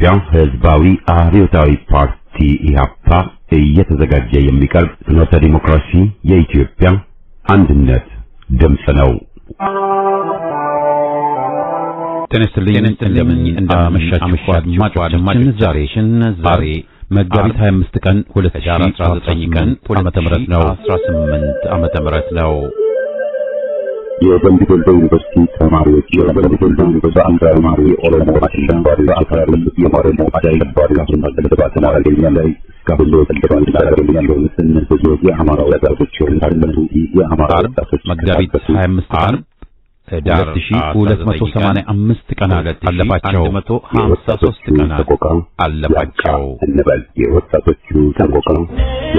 የኢትዮጵያ ሕዝባዊ አብዮታዊ ፓርቲ ኢህአፓ እየተዘጋጀ የሚቀርብ ፍኖተ ዲሞክራሲ የኢትዮጵያ አንድነት ድምፅ ነው። ተነስተልኝ እንደምን እንዳመሻችሁ አድማጮቻችን ዛሬ መጋቢት 25 ቀን 2019 ዓመተ ምህረት ነው 18 ዓመተ ምህረት ነው። የደምቢ ዶሎ ዩኒቨርሲቲ ተማሪዎች በአንዳማሪ ኦሮሞ አሸባሪ አካባቢ የማረሙ አሸባሪ አሸባሪ ላይ ጋብሎ ተደረገው ስንት የአማራ ወጣቶች የአማራ ወጣቶች መጋቢት 25 ቀን ዳር 2285 ቀናት አለፋቸው 153 ቀናት አለፋቸው እንበል የወጣቶቹ ተቆቃ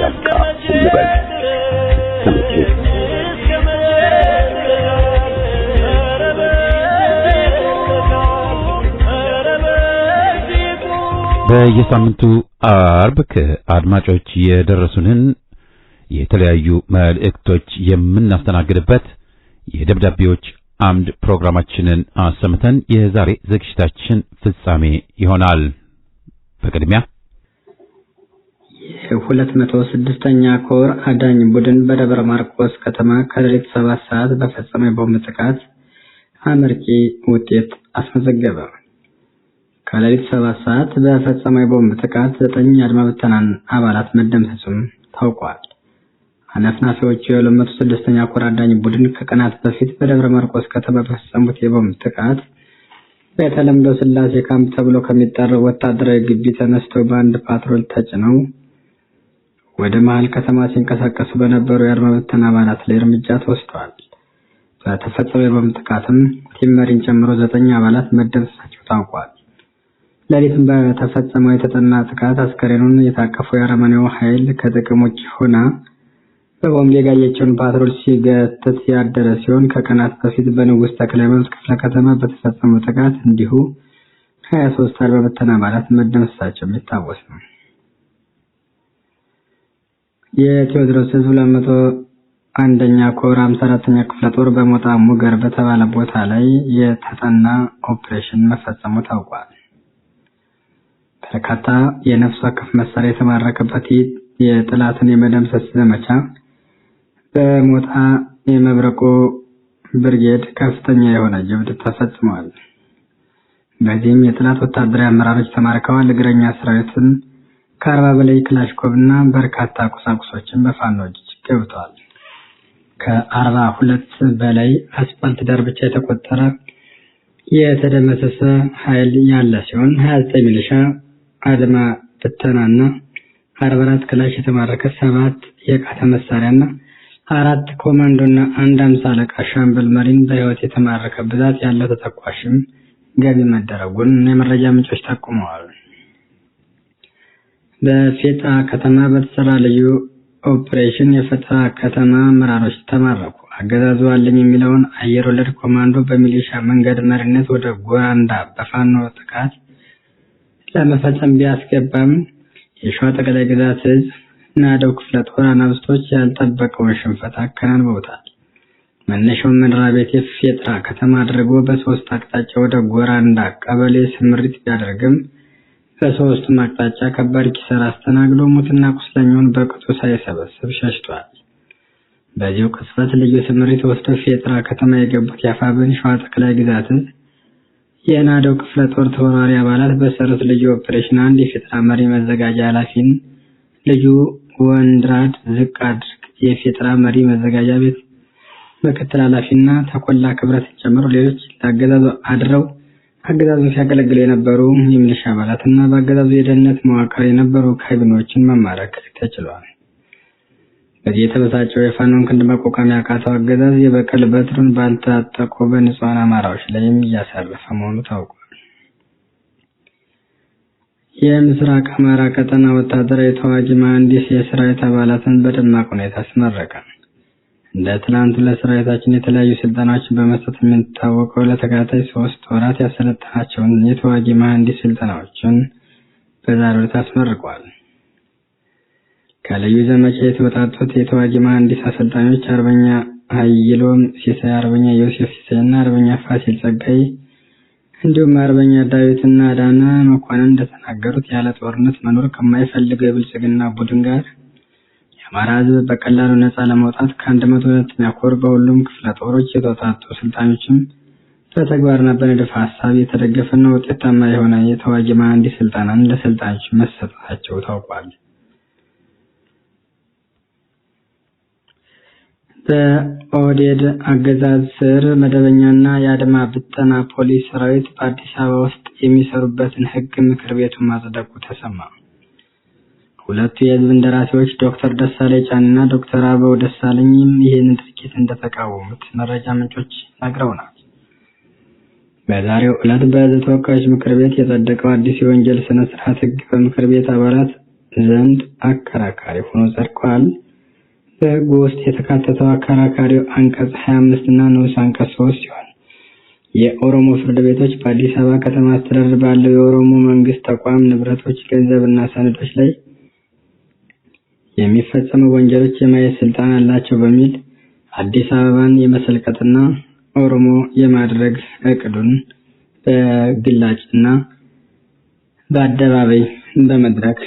ያልቃ እንበል በየሳምንቱ አርብ ከአድማጮች የደረሱንን የተለያዩ መልእክቶች የምናስተናግድበት የደብዳቤዎች አምድ ፕሮግራማችንን አሰምተን የዛሬ ዝግጅታችን ፍጻሜ ይሆናል። በቅድሚያ የ206ኛ ኮር አዳኝ ቡድን በደብረ ማርቆስ ከተማ ከሌሊት 7 ሰዓት በፈጸመው ቦምብ ጥቃት አመርቂ ውጤት አስመዘገበ። ከሌሊት 7 ሰዓት በፈጸመው ቦምብ ጥቃት 9 አድማ ብተናን አባላት መደምሰሱም ታውቋል። አናፍናፊዎቹ የ206ኛ ኮር አዳኝ ቡድን ከቀናት በፊት በደብረ ማርቆስ ከተማ በፈጸሙት የቦምብ ጥቃት በተለምዶ ስላሴ ካምፕ ተብሎ ከሚጠራው ወታደራዊ ግቢ ተነስተው በአንድ ፓትሮል ተጭነው ወደ መሃል ከተማ ሲንቀሳቀሱ በነበሩ የአድማ ብተና አባላት ላይ እርምጃ ተወስደዋል። በተፈጸመው የቦምብ ጥቃትም ቲመሪን ጨምሮ 9 አባላት መደምሰሳቸው ታውቋል። ሌሊቱን በተፈጸመው የተጠና ጥቃት አስከሬኑን የታቀፈው የአረመኔው ኃይል ከጥቅም ውጭ ሆና በቦምብ የጋየችውን ፓትሮል ሲገትት ያደረ ሲሆን ከቀናት በፊት በንጉሥ ተክለ ሃይማኖት ክፍለ ከተማ በተፈጸመው ጥቃት እንዲሁ 23 አድማ ብተና አባላት መደምሰሳቸው የሚታወስ ነው። የቴዎድሮስ ህዝብ 201ኛ ኮር 54ኛ ክፍለ ጦር በሞጣ ሙገር በተባለ ቦታ ላይ የተጠና ኦፕሬሽን መፈጸሙ ታውቋል። በርካታ የነፍስ ወከፍ መሳሪያ የተማረከበት የጥላትን የመደምሰስ ዘመቻ በሞጣ የመብረቆ ብርጌድ ከፍተኛ የሆነ ጀብድ ተፈጽሟል። በዚህም የጥላት ወታደራዊ አመራሮች ተማርከዋል። እግረኛ ሰራዊትን ከ40 በላይ ክላሽኮቭና በርካታ ቁሳቁሶችን በፋኖች ገብተዋል። ከ42 በላይ አስፋልት ዳር ብቻ የተቆጠረ የተደመሰሰ ኃይል ያለ ሲሆን 29 ሚሊሻ አድማ ብተናና 44 ክላሽ የተማረከ 7 የቃታ መሳሪያና 4 ኮማንዶና 1 50 አለቃ ሻምበል መሪን በህይወት የተማረከ ብዛት ያለው ተተኳሽም ገቢ መደረጉን የመረጃ ምንጮች ጠቁመዋል። በፌጣ ከተማ በተሰራ ልዩ ኦፕሬሽን የፌጣ ከተማ አመራሮች ተማረኩ። አገዛዙ አለኝ የሚለውን አየር ወለድ ኮማንዶ በሚሊሻ መንገድ መሪነት ወደ ጎራንዳ በፋኖ ጥቃት ለመፈጸም ቢያስገባም የሸዋ ጠቅላይ ግዛት እዝ ናደው ክፍለ ጦር አናብስቶች ያልጠበቀውን ሽንፈት አከናንበውታል። መነሻውን መራቤት የፌጣ ከተማ አድርጎ በ3 አቅጣጫ ወደ ጎራንዳ ቀበሌ ስምሪት ቢያደርግም በ3ቱም አቅጣጫ ከባድ ኪሳራ አስተናግዶ ሙትና ቁስለኛውን በቅጡ ሳይሰበስብ ሸሽቷል። በዚሁ ቅጽበት ልዩ ስምሪት ወስዶ ፌጣ ከተማ የገቡት የአፋብን ሸዋ ጠቅላይ ግዛት እዝ የናደው ክፍለ ጦር ተወራሪ አባላት በሰሩት ልዩ ኦፕሬሽን አንድ የፌጣ መሪ መዘጋጃ ኃላፊን ልዩ ወንድራድ ዝቅ አድርግ የፌጣ መሪ መዘጋጃ ቤት ምክትል ኃላፊና ተቆላ ክብረት ጨምሮ ሌሎች ለአገዛዙ አድረው አገዛዙን ሲያገለግሉ የነበሩ የሚሊሻ አባላትና በአገዛዙ የደህንነት መዋቅር የነበሩ ካቢኔዎችን መማረክ ተችሏል። በዚህ የተበሳጨው የፋኖን ክንድ መቋቋም ያቃተው አገዛዝ የበቀል በትሩን ባልታጠቁ በንጹሃን አማራዎች ላይ እያሳረፈ መሆኑ ታውቋል። የምስራቅ አማራ ቀጠና ወታደራዊ ተዋጊ መሐንዲስ የሰራዊት አባላትን በደማቅ ሁኔታ አስመረቀ። እንደ ትላንቱ ለሰራዊታችን የተለያዩ ስልጠናዎችን በመስጠት የሚታወቀው ለተከታታይ 3 ወራት ያሰለጠናቸውን የተዋጊ መሐንዲስ ስልጠናዎችን በዛሬው ዕለት አስመርቋል። ከልዩ ዘመቻ የተወጣጡት የተዋጊ መሐንዲስ አሰልጣኞች አርበኛ ኃይሎም ሲሳይ፣ አርበኛ ዮሴፍ ሲሳይና አርበኛ ፋሲል ጸጋይ እንዲሁም አርበኛ ዳዊትና አዳነ መኮንን እንደተናገሩት ያለ ጦርነት መኖር ከማይፈልገው የብልጽግና ቡድን ጋር የአማራ ሕዝብ በቀላሉ ነፃ ለማውጣት ከ102ኛ ኮር በሁሉም ክፍለ ጦሮች የተውጣጡ ሰልጣኞችም በተግባርና በንድፈ ሐሳብ የተደገፈና ውጤታማ የሆነ የተዋጊ መሐንዲስ ስልጠናን ለሰልጣኞች መሰጠታቸው ታውቋል። በኦህዴድ አገዛዝ ስር መደበኛና የአድማ ብተና ፖሊስ ሰራዊት በአዲስ አበባ ውስጥ የሚሰሩበትን ሕግ ምክር ቤቱ ማጽደቁ ተሰማ። ሁለቱ የህዝብ እንደራሴዎች ዶክተር ደሳለኝ ጫንና ዶክተር አበባው ደሳለኝም ይህንን ድርጊት እንደተቃወሙት መረጃ ምንጮች ነግረውናል። በዛሬው ዕለት በሕዝብ ተወካዮች ምክር ቤት የጸደቀው አዲስ የወንጀል ስነ ስርዓት ሕግ በምክር ቤት አባላት ዘንድ አከራካሪ ሆኖ ጸድቋል። በሕጉ ውስጥ የተካተተው አከራካሪው አንቀጽ 25 እና ንዑስ አንቀጽ 3 ሲሆን የኦሮሞ ፍርድ ቤቶች በአዲስ አበባ ከተማ አስተዳደር ባለው የኦሮሞ መንግስት ተቋም ንብረቶች፣ ገንዘብና ሰነዶች ላይ የሚፈጸሙ ወንጀሎች የማየት ስልጣን አላቸው በሚል አዲስ አበባን የመሰልቀጥና ኦሮሞ የማድረግ እቅዱን በግላጭና በአደባባይ በመድረክ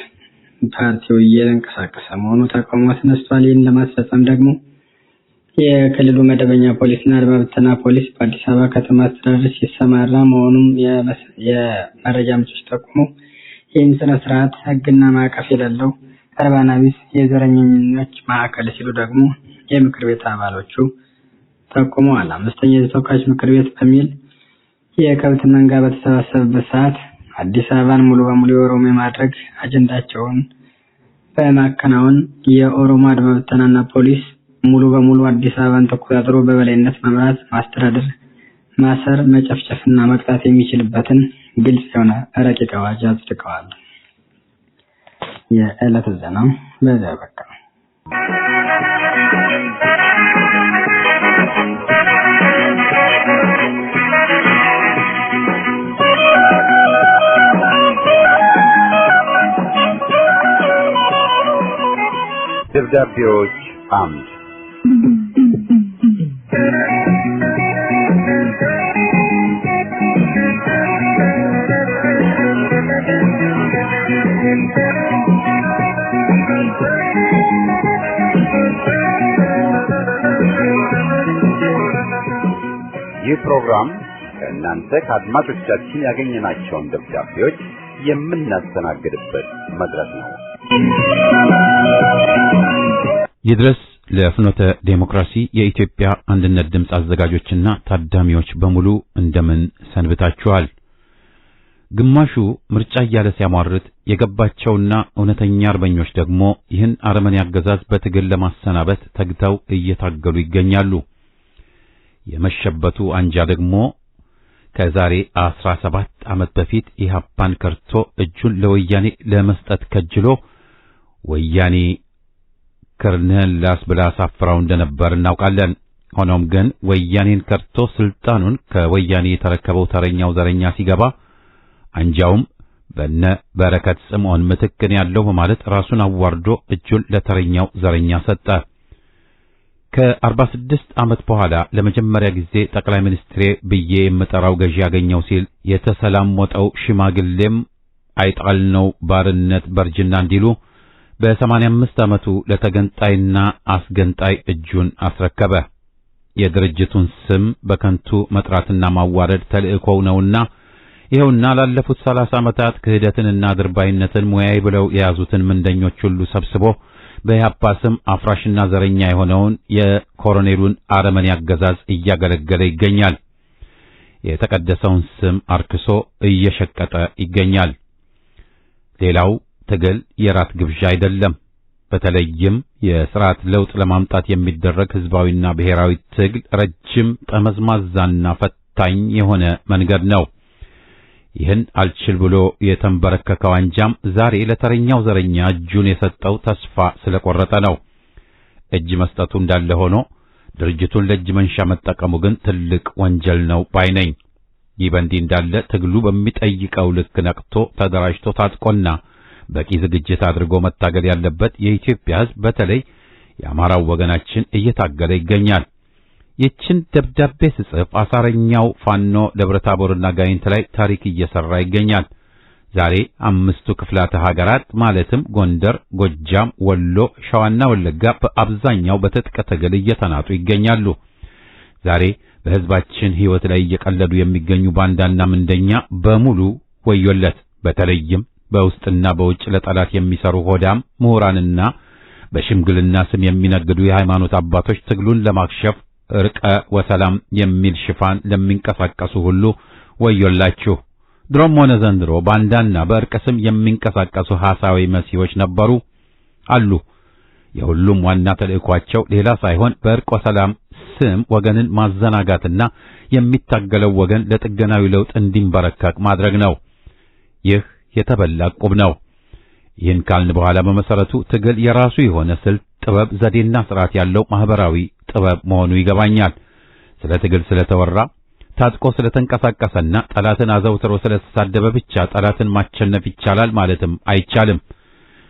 ፓርቲው እየተንቀሳቀሰ መሆኑ ተቃውሞ አስነስቷል። ይህን ለማስፈጸም ደግሞ የክልሉ መደበኛ ፖሊስና አድማ ብተና ፖሊስ በአዲስ አበባ ከተማ አስተዳደር ሲሰማራ መሆኑን የመረጃ ምንጮች ጠቁመው ይህን ስነ ስርዓት ሕግና ማዕቀፍ የሌለው እርባና ቢስ የዘረኝነት ማዕከል ሲሉ ደግሞ የምክር ቤት አባሎቹ ጠቁመዋል። አምስተኛ የተወካዮች ምክር ቤት በሚል የከብት መንጋ በተሰባሰበበት ሰዓት አዲስ አበባን ሙሉ በሙሉ የኦሮሞ የማድረግ አጀንዳቸውን በማከናወን የኦሮሞ አድማ ብተናና ፖሊስ ሙሉ በሙሉ አዲስ አበባን ተቆጣጥሮ በበላይነት መምራት፣ ማስተዳደር፣ ማሰር፣ መጨፍጨፍና መቅጣት የሚችልበትን ግልጽ የሆነ ረቂቅ አዋጅ አጽድቀዋል። የዕለቱ ዜና በዚያ በቃ። ደብዳቤዎች አምድ ይህ ፕሮግራም ከእናንተ ከአድማጮቻችን ያገኘናቸውን ደብዳቤዎች የምናስተናግድበት መድረክ ነው። ይድረስ ለፍኖተ ዴሞክራሲ የኢትዮጵያ አንድነት ድምፅ አዘጋጆችና ታዳሚዎች በሙሉ እንደምን ሰንብታችኋል? ግማሹ ምርጫ እያለ ሲያሟርት የገባቸውና እውነተኛ አርበኞች ደግሞ ይህን አረመኔ አገዛዝ በትግል ለማሰናበት ተግተው እየታገሉ ይገኛሉ። የመሸበቱ አንጃ ደግሞ ከዛሬ 17 ዓመት በፊት ኢህአፓን ከርቶ እጁን ለወያኔ ለመስጠት ከጅሎ ወያኔ ከርነን ላስብላ ሳፍራው እንደነበር እናውቃለን። ሆኖም ግን ወያኔን ከርቶ ስልጣኑን ከወያኔ የተረከበው ተረኛው ዘረኛ ሲገባ አንጃውም በነ በረከት ስምዖን ምትክን ያለው በማለት ራሱን አዋርዶ እጁን ለተረኛው ዘረኛ ሰጠ። ከ46 ዓመት በኋላ ለመጀመሪያ ጊዜ ጠቅላይ ሚኒስትሬ ብዬ የምጠራው ገዢ ያገኘው ሲል የተሰላሞጠው ሽማግሌም አይጣል ነው ባርነት በርጅና እንዲሉ በ85 ዓመቱ ለተገንጣይና አስገንጣይ እጁን አስረከበ። የድርጅቱን ስም በከንቱ መጥራትና ማዋረድ ተልእኮው ነውና ይኸውና ላለፉት 30 ዓመታት ክህደትንና ድርባይነትን ሙያይ ብለው የያዙትን ምንደኞች ሁሉ ሰብስቦ በኢህአፓ ስም አፍራሽና ዘረኛ የሆነውን የኮሎኔሉን አረመኔ አገዛዝ እያገለገለ ይገኛል። የተቀደሰውን ስም አርክሶ እየሸቀጠ ይገኛል። ሌላው ትግል የራት ግብዣ አይደለም። በተለይም የሥርዓት ለውጥ ለማምጣት የሚደረግ ህዝባዊና ብሔራዊ ትግል ረጅም ጠመዝማዛና ፈታኝ የሆነ መንገድ ነው። ይህን አልችል ብሎ የተንበረከከው አንጃም ዛሬ ለተረኛው ዘረኛ እጁን የሰጠው ተስፋ ስለቆረጠ ነው። እጅ መስጠቱ እንዳለ ሆኖ ድርጅቱን ለእጅ መንሻ መጠቀሙ ግን ትልቅ ወንጀል ነው ባይ ነኝ። ይህ በእንዲህ እንዳለ ትግሉ በሚጠይቀው ልክ ነቅቶ ተደራጅቶ ታጥቆና በቂ ዝግጅት አድርጎ መታገል ያለበት የኢትዮጵያ ሕዝብ በተለይ የአማራው ወገናችን እየታገለ ይገኛል። ይችን ደብዳቤ ስጽፍ አሳረኛው ፋኖ ደብረታቦርና ጋይንት ላይ ታሪክ እየሰራ ይገኛል። ዛሬ 5ቱ ክፍላተ ሀገራት ማለትም ጎንደር፣ ጎጃም፣ ወሎ፣ ሸዋና ወለጋ በአብዛኛው በትጥቅ ትግል እየተናጡ ይገኛሉ። ዛሬ በህዝባችን ህይወት ላይ እየቀለዱ የሚገኙ ባንዳና ምንደኛ በሙሉ ወዮለት። በተለይም በውስጥና በውጭ ለጠላት የሚሰሩ ሆዳም ምሁራንና በሽምግልና ስም የሚነግዱ የሃይማኖት አባቶች ትግሉን ለማክሸፍ እርቀ ወሰላም የሚል ሽፋን ለሚንቀሳቀሱ ሁሉ ወዮላችሁ። ድሮም ሆነ ዘንድሮ ባንዳና በእርቀ ስም የሚንቀሳቀሱ ሐሳዊ መሲዎች ነበሩ አሉ። የሁሉም ዋና ተልእኳቸው ሌላ ሳይሆን በእርቀ ሰላም ስም ወገንን ማዘናጋትና የሚታገለው ወገን ለጥገናዊ ለውጥ እንዲንበረከክ ማድረግ ነው። ይህ የተበላ ዕቁብ ነው። ይህን ካልን በኋላ በመሰረቱ ትግል የራሱ የሆነ ስልት፣ ጥበብ፣ ዘዴና ስርዓት ያለው ማህበራዊ ጥበብ መሆኑ ይገባኛል። ስለ ትግል ስለተወራ ታጥቆ ስለተንቀሳቀሰና ጠላትን አዘውትሮ ስለተሳደበ ብቻ ጠላትን ማቸነፍ ይቻላል ማለትም አይቻልም።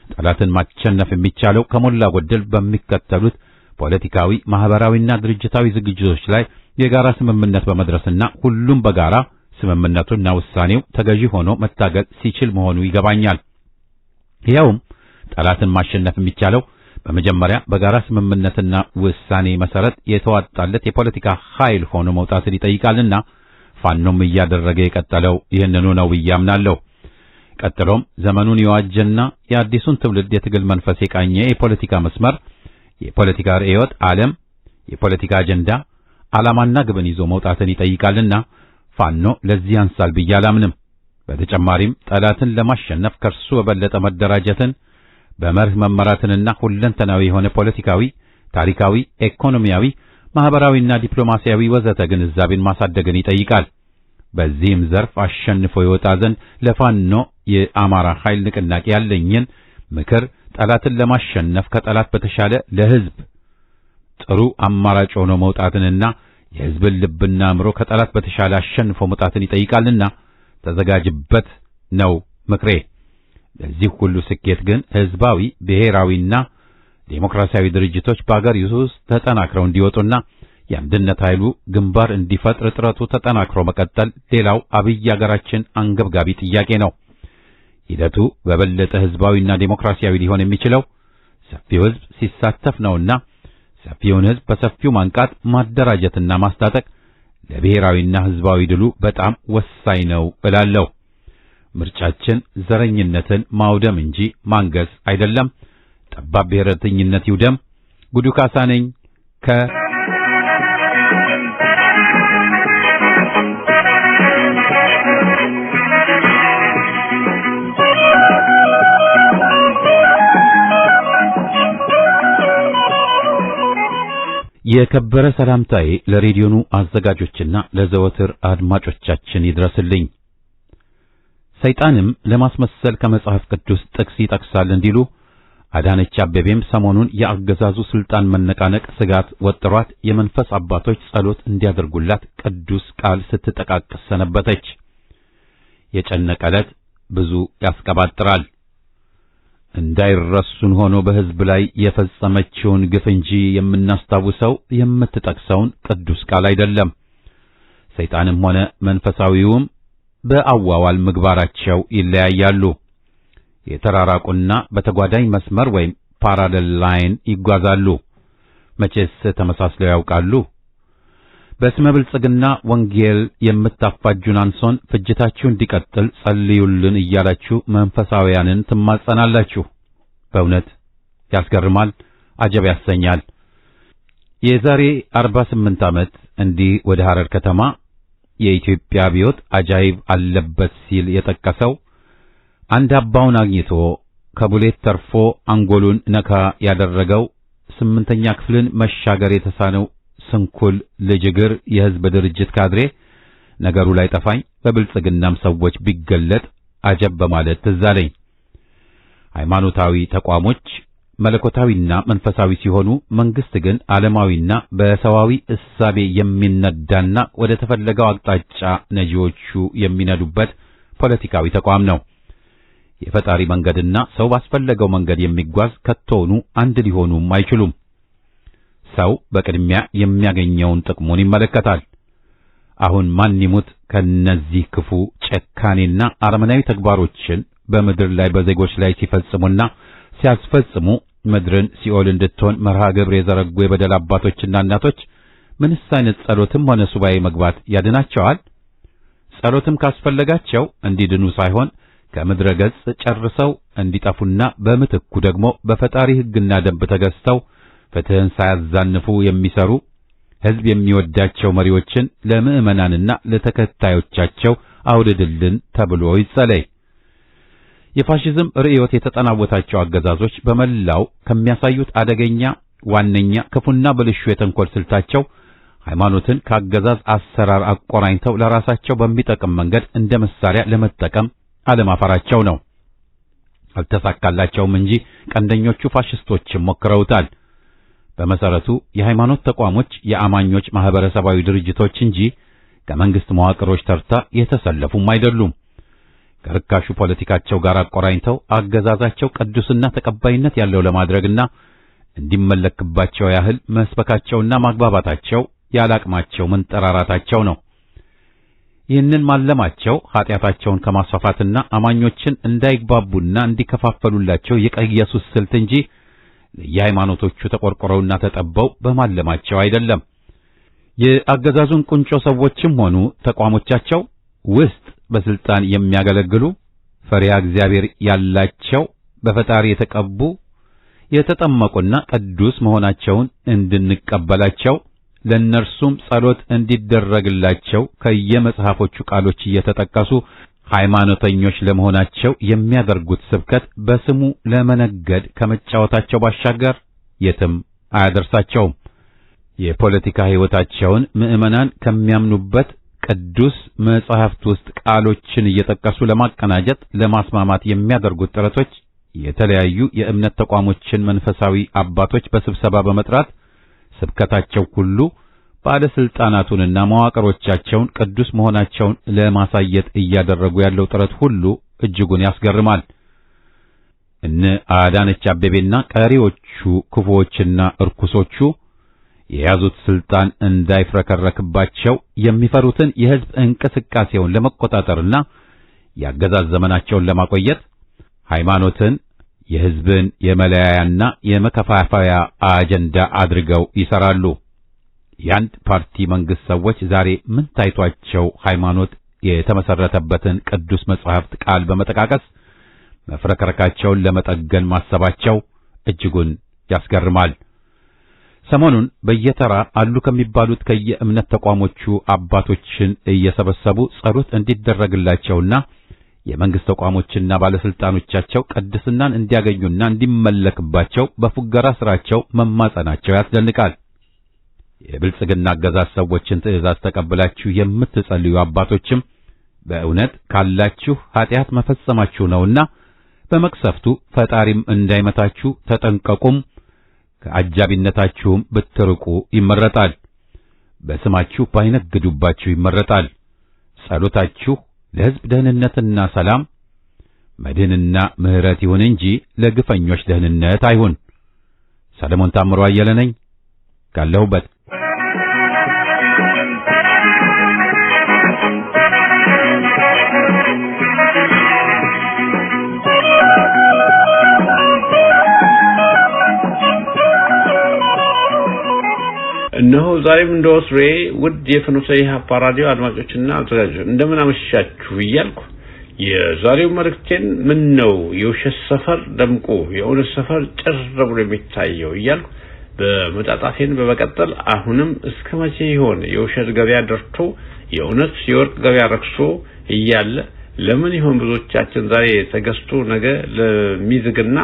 ጠላትን ማቸነፍ የሚቻለው ከሞላ ጎደል በሚከተሉት ፖለቲካዊ፣ ማህበራዊና ድርጅታዊ ዝግጅቶች ላይ የጋራ ስምምነት በመድረስና ሁሉም በጋራ ስምምነቱና ውሳኔው ተገዢ ሆኖ መታገል ሲችል መሆኑ ይገባኛል። ይኸውም ጠላትን ማሸነፍ የሚቻለው በመጀመሪያ በጋራ ስምምነትና ውሳኔ መሰረት የተዋጣለት የፖለቲካ ኃይል ሆኖ መውጣትን ይጠይቃልና ፋኖም እያደረገ የቀጠለው ይህንኑ ነው ብዬ አምናለሁ። ቀጥሎም ዘመኑን የዋጀና የአዲሱን ትውልድ የትግል መንፈስ የቃኘ የፖለቲካ መስመር፣ የፖለቲካ ርዕዮት ዓለም፣ የፖለቲካ አጀንዳ፣ ዓላማና ግብን ይዞ መውጣትን ይጠይቃልና ፋኖ ለዚህ አንሳል ብዬ አላምንም። በተጨማሪም ጠላትን ለማሸነፍ ከርሱ በበለጠ መደራጀትን፣ በመርህ መመራትንና ሁለንተናዊ የሆነ ፖለቲካዊ፣ ታሪካዊ፣ ኢኮኖሚያዊ፣ ማህበራዊና ዲፕሎማሲያዊ ወዘተ ግንዛቤን ማሳደግን ይጠይቃል። በዚህም ዘርፍ አሸንፎ ይወጣ ዘንድ ለፋኖ የአማራ ኃይል ንቅናቄ ያለኝን ምክር ጠላትን ለማሸነፍ ከጠላት በተሻለ ለህዝብ ጥሩ አማራጭ ሆኖ መውጣትንና የህዝብን ልብና አእምሮ ከጠላት በተሻለ አሸንፎ መውጣትን ይጠይቃልና ተዘጋጅበት ነው ምክሬ። ለዚህ ሁሉ ስኬት ግን ህዝባዊ፣ ብሔራዊና ዴሞክራሲያዊ ድርጅቶች በአገሪቱ ውስጥ ተጠናክረው እንዲወጡና የአንድነት ኃይሉ ግንባር እንዲፈጥር ጥረቱ ተጠናክሮ መቀጠል ሌላው አብይ አገራችን አንገብጋቢ ጥያቄ ነው። ሂደቱ በበለጠ ህዝባዊና ዴሞክራሲያዊ ሊሆን የሚችለው ሰፊው ህዝብ ሲሳተፍ ነውና ሰፊውን ህዝብ በሰፊው ማንቃት፣ ማደራጀትና ማስታጠቅ ለብሔራዊና ህዝባዊ ድሉ በጣም ወሳኝ ነው እላለሁ። ምርጫችን ዘረኝነትን ማውደም እንጂ ማንገስ አይደለም። ጠባብ ብሔረተኝነት ይውደም። ጉዱ ካሳ ነኝ ከ የከበረ ሰላምታዬ ለሬዲዮኑ አዘጋጆችና ለዘወትር አድማጮቻችን ይድረስልኝ። ሰይጣንም ለማስመሰል ከመጽሐፍ ቅዱስ ጥቅስ ይጠቅሳል እንዲሉ አዳነች አቤቤም ሰሞኑን የአገዛዙ ስልጣን መነቃነቅ ስጋት ወጥሯት የመንፈስ አባቶች ጸሎት እንዲያደርጉላት ቅዱስ ቃል ስትጠቃቅስ ሰነበተች። የጨነቀለት ብዙ ያስቀባጥራል። እንዳይረሱን ሆኖ በሕዝብ ላይ የፈጸመችውን ግፍ እንጂ የምናስታውሰው የምትጠቅሰውን ቅዱስ ቃል አይደለም። ሰይጣንም ሆነ መንፈሳዊውም በአዋዋል ምግባራቸው ይለያያሉ። የተራራቁና በተጓዳኝ መስመር ወይም ፓራሌል ላይን ይጓዛሉ። መቼስ ተመሳስለው ያውቃሉ? በስመ ብልጽግና ወንጌል የምታፋጁን አንሶን ፍጅታችሁ እንዲቀጥል ጸልዩልን እያላችሁ መንፈሳውያንን ትማጸናላችሁ። በእውነት ያስገርማል፣ አጀብ ያሰኛል። የዛሬ 48 ዓመት እንዲህ ወደ ሐረር ከተማ የኢትዮጵያ አብዮት አጃይብ አለበት ሲል የጠቀሰው አንድ አባውን አግኝቶ ከቡሌት ተርፎ አንጎሉን ነካ ያደረገው 8ኛ ክፍልን መሻገር የተሳነው ስንኩል ልጅ እግር የሕዝብ ድርጅት ካድሬ ነገሩ ላይ ጠፋኝ በብልጽግናም ሰዎች ቢገለጥ አጀብ በማለት ትዝ አለኝ። ሃይማኖታዊ ተቋሞች መለኮታዊና መንፈሳዊ ሲሆኑ መንግስት ግን ዓለማዊና በሰዋዊ እሳቤ የሚነዳና ወደ ተፈለገው አቅጣጫ ነጂዎቹ የሚነዱበት ፖለቲካዊ ተቋም ነው። የፈጣሪ መንገድና ሰው ባስፈለገው መንገድ የሚጓዝ ከቶውኑ አንድ ሊሆኑም አይችሉም። ሰው በቅድሚያ የሚያገኘውን ጥቅሙን ይመለከታል። አሁን ማን ይሙት ከነዚህ ክፉ ጨካኔና አረመናዊ ተግባሮችን በምድር ላይ በዜጎች ላይ ሲፈጽሙና ሲያስፈጽሙ ምድርን ሲኦል እንድትሆን መርሃ ግብር የዘረጉ የበደል አባቶችና እናቶች ምንስ አይነት ጸሎትም ሆነ ሱባኤ መግባት ያድናቸዋል? ጸሎትም ካስፈለጋቸው እንዲድኑ ሳይሆን ከምድረ ገጽ ጨርሰው እንዲጠፉና በምትኩ ደግሞ በፈጣሪ ሕግና ደንብ ተገዝተው ፍትህን ሳያዛንፉ የሚሰሩ ሕዝብ የሚወዳቸው መሪዎችን ለምዕመናንና ለተከታዮቻቸው አውርድልን ተብሎ ይጸለይ። የፋሽዝም ርዕዮት የተጠናወታቸው አገዛዞች በመላው ከሚያሳዩት አደገኛ ዋነኛ ክፉና ብልሹ የተንኮል ስልታቸው ሃይማኖትን ከአገዛዝ አሰራር አቆራኝተው ለራሳቸው በሚጠቅም መንገድ እንደ መሳሪያ ለመጠቀም አለማፈራቸው ነው። አልተሳካላቸውም እንጂ ቀንደኞቹ ፋሽስቶችም ሞክረውታል። በመሰረቱ የሃይማኖት ተቋሞች የአማኞች ማህበረሰባዊ ድርጅቶች እንጂ ከመንግስት መዋቅሮች ተርታ የተሰለፉም አይደሉም። ከርካሹ ፖለቲካቸው ጋር አቆራኝተው አገዛዛቸው ቅዱስና ተቀባይነት ያለው ለማድረግና እንዲመለክባቸው ያህል መስበካቸውና ማግባባታቸው ያላቅማቸው መንጠራራታቸው ነው። ይህንን ማለማቸው ኃጢአታቸውን ከማስፋፋትና አማኞችን እንዳይግባቡና እንዲከፋፈሉላቸው የቀየሱት ስልት እንጂ የሃይማኖቶቹ ተቆርቆረውና ተጠበው በማለማቸው አይደለም። የአገዛዙን ቁንጮ ሰዎችም ሆኑ ተቋሞቻቸው ውስጥ በስልጣን የሚያገለግሉ ፈሪሃ እግዚአብሔር ያላቸው በፈጣሪ የተቀቡ የተጠመቁና ቅዱስ መሆናቸውን እንድንቀበላቸው ለነርሱም ጸሎት እንዲደረግላቸው ከየመጽሐፎቹ ቃሎች እየተጠቀሱ ሃይማኖተኞች ለመሆናቸው የሚያደርጉት ስብከት በስሙ ለመነገድ ከመጫወታቸው ባሻገር የትም አያደርሳቸውም። የፖለቲካ ሕይወታቸውን ምዕመናን ከሚያምኑበት ቅዱስ መጽሐፍት ውስጥ ቃሎችን እየጠቀሱ ለማቀናጀት ለማስማማት የሚያደርጉት ጥረቶች የተለያዩ የእምነት ተቋሞችን መንፈሳዊ አባቶች በስብሰባ በመጥራት ስብከታቸው ሁሉ ባለስልጣናቱንና መዋቅሮቻቸውን ቅዱስ መሆናቸውን ለማሳየት እያደረጉ ያለው ጥረት ሁሉ እጅጉን ያስገርማል። እነ አዳነች አቤቤና ቀሪዎቹ ክፉዎችና እርኩሶቹ የያዙት ስልጣን እንዳይፍረከረክባቸው የሚፈሩትን የሕዝብ እንቅስቃሴውን ለመቆጣጠርና የአገዛዝ ዘመናቸውን ለማቆየት ሃይማኖትን የሕዝብን የመለያያና የመከፋፈያ አጀንዳ አድርገው ይሰራሉ። የአንድ ፓርቲ መንግስት ሰዎች ዛሬ ምን ታይቷቸው ሃይማኖት የተመሰረተበትን ቅዱስ መጽሐፍት ቃል በመጠቃቀስ መፍረከረካቸውን ለመጠገን ማሰባቸው እጅጉን ያስገርማል። ሰሞኑን በየተራ አሉ ከሚባሉት ከየእምነት ተቋሞቹ አባቶችን እየሰበሰቡ ጸሎት እንዲደረግላቸውና የመንግስት ተቋሞችና ባለስልጣኖቻቸው ቅድስናን እንዲያገኙና እንዲመለክባቸው በፉገራ ስራቸው መማጸናቸው ያስደንቃል። የብልጽግና አገዛዝ ሰዎችን ትእዛዝ ተቀብላችሁ የምትጸልዩ አባቶችም በእውነት ካላችሁ ኃጢአት መፈጸማችሁ ነውና በመቅሰፍቱ ፈጣሪም እንዳይመታችሁ ተጠንቀቁም፣ ከአጃቢነታችሁም ብትርቁ ይመረጣል። በስማችሁ ባይነግዱባችሁ ይመረጣል። ጸሎታችሁ ለሕዝብ ደህንነትና ሰላም መድህንና ምሕረት ይሁን እንጂ ለግፈኞች ደህንነት አይሁን። ሰለሞን ታምሮ አየለ ነኝ ካለሁበት። እነሆ ዛሬም እንደወትሮዬ ውድ የፍኖተ ኢህአፓ ራዲዮ አድማጮችና አዘጋጆች እንደምን አመሻችሁ እያልኩ የዛሬው መልእክቴን ምን ነው የውሸት ሰፈር ደምቆ የእውነት ሰፈር ጭር ብሎ የሚታየው እያልኩ በመጣጣፌን በመቀጠል አሁንም እስከ መቼ ይሆን የውሸት ገበያ ደርቶ የእውነት የወርቅ ገበያ ረክሶ እያለ ለምን ይሆን ብዙዎቻችን ዛሬ ተገዝቶ ነገ ለሚዝግና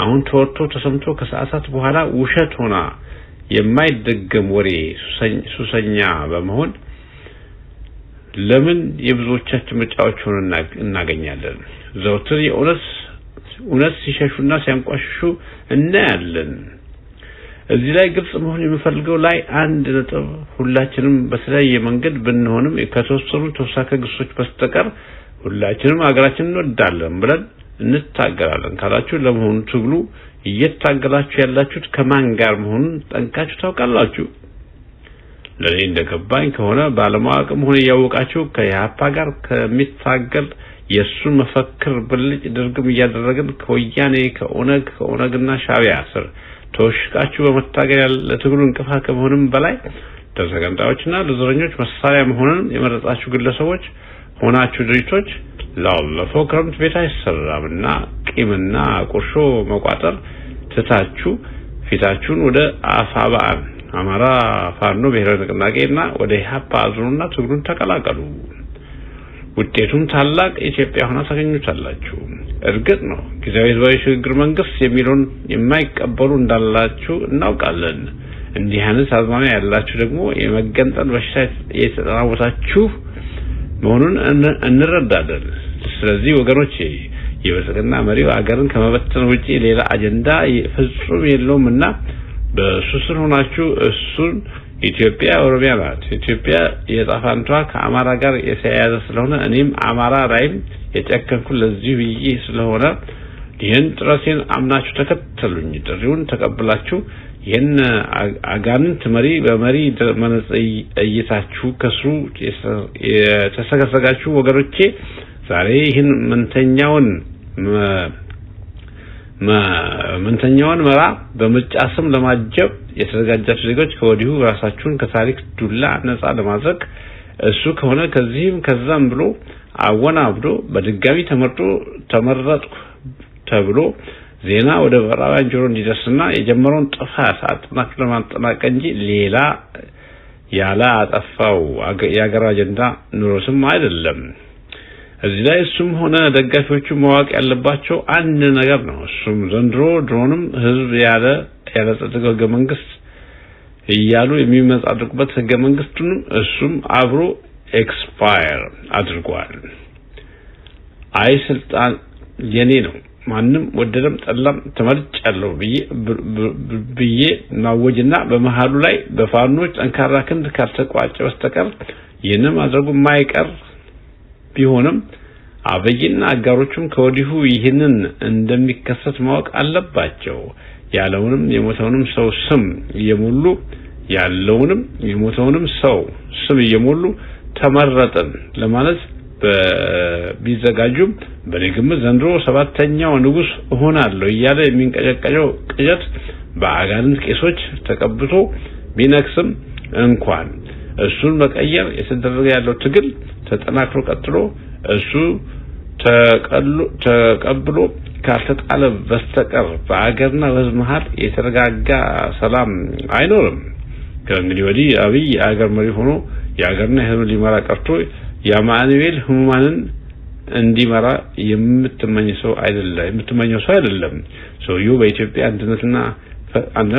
አሁን ተወርቶ ተሰምቶ ከሰዓታት በኋላ ውሸት ሆና የማይደገም ወሬ ሱሰኛ በመሆን ለምን የብዙዎቻችን ምርጫዎች ሆነን እናገኛለን? ዘውትር የእውነት ሲሸሹና ሲያንቋሽሹ እናያለን። እዚህ ላይ ግልጽ መሆን የምፈልገው ላይ አንድ ነጥብ ሁላችንም በተለያየ መንገድ ብንሆንም ከተወሰኑ ተወሳከ ግሶች በስተቀር ሁላችንም ሀገራችንን እንወዳለን ብለን እንታገላለን ካላችሁ ለመሆኑ ትግሉ እየታገላችሁ ያላችሁት ከማን ጋር መሆኑን ጠንቃችሁ ታውቃላችሁ? ለኔ እንደገባኝ ከሆነ ባለማወቅም ሆነ ያወቃችሁ ከኢህአፓ ጋር ከሚታገል የሱ መፈክር ብልጭ ድርግም እያደረግን ከወያኔ ከኦነግና ሻዕቢያ ስር ተወሽቃችሁ በመታገል ለትግሉ እንቅፋት ከመሆንም በላይ ተዘጋንጣዎችና ለዘረኞች መሳሪያ መሆኑን የመረጣችሁ ግለሰቦች ሆናችሁ ድርጅቶች ላለፈው ክረምት ቤት አይሰራምና ቂምና ቁርሾ መቋጠር ትታችሁ ፊታችሁን ወደ አፋባን አማራ ፋኖ ብሔራዊ ንቅናቄና ወደ ኢህአፓ አዙሩና ትግሉን ተቀላቀሉ። ውጤቱም ታላቅ ኢትዮጵያ ሆና ታገኙታላችሁ። እርግጥ ነው ጊዜያዊ ህዝባዊ ሽግግር መንግስት የሚለውን የማይቀበሉ እንዳላችሁ እናውቃለን። እንዲህ አይነት አዝማሚያ ያላችሁ ደግሞ የመገንጠል በሽታ የተጠናወታችሁ መሆኑን እንረዳለን። ስለዚህ ወገኖቼ የብልጽግና መሪው አገርን ከመበተን ውጪ ሌላ አጀንዳ ፍጹም የለውምና በእሱ ስር ሆናችሁ እሱን ኢትዮጵያ ኦሮሚያ ናት፣ ኢትዮጵያ የጣፋንቷ ከአማራ ጋር የተያያዘ ስለሆነ እኔም አማራ ላይም የጨከንኩ ለዚህ ብዬ ስለሆነ ይህን ጥረቴን አምናችሁ ተከተሉኝ። ጥሪውን ተቀብላችሁ ይህን አጋንንት መሪ በመሪ እይታችሁ ከስሩ የተሰገሰጋችሁ ወገኖቼ ዛሬ ይህን መንተኛውን መራ በምርጫ ስም ለማጀብ የተዘጋጃችሁ ዜጎች ከወዲሁ ራሳችሁን ከታሪክ ዱላ ነፃ ለማድረግ እሱ ከሆነ ከዚህም ከዛም ብሎ አወናብዶ በድጋሚ ተመረጥኩ ተብሎ ዜና ወደ ምዕራባውያን ጆሮ እንዲደርስና የጀመረውን ጥፋት አጥናት ለማጠናቀቅ እንጂ ሌላ ያለ አጠፋው የአገር አጀንዳ ኑሮስም አይደለም። እዚህ ላይ እሱም ሆነ ደጋፊዎቹ ማወቅ ያለባቸው አንድ ነገር ነው። እሱም ዘንድሮ ድሮንም ህዝብ ያለ ህገ መንግስት እያሉ የሚመጻደቁበት ህገ መንግስቱን እሱም አብሮ ኤክስፓየር አድርጓል። አይ ስልጣን የኔ ነው ማንም ወደደም ጠላም ተመርጫለሁ ብዬ ማወጅና በመሃሉ ላይ በፋኖች ጠንካራ ክንድ ካልተቋጨ በስተቀር ይህንን ማድረጉ የማይቀር ቢሆንም አብይና አጋሮቹም ከወዲሁ ይህንን እንደሚከሰት ማወቅ አለባቸው። ያለውንም የሞተውንም ሰው ስም እየሞሉ ያለውንም የሞተውንም ሰው ስም እየሞሉ ተመረጠን ለማለት ቢዘጋጁም በግምት ዘንድሮ ሰባተኛው ንጉስ እሆናለሁ እያለ የሚንቀጨቀጨው ቅዠት በአጋንንት ቄሶች ተቀብቶ ቢነክስም እንኳን እሱን መቀየር የተደረገ ያለው ትግል ተጠናክሮ ቀጥሎ እሱ ተቀብሎ ካልተጣለ በስተቀር በአገርና በህዝብ መሃል የተረጋጋ ሰላም አይኖርም። ከእንግዲህ ወዲህ አብይ አገር መሪ ሆኖ የአገርና የህዝብ ሊመራ ቀርቶ የማኑኤል ህሙማንን እንዲመራ የምትመኘው ሰው አይደለም። ሰውየው በኢትዮጵያ አንድነትና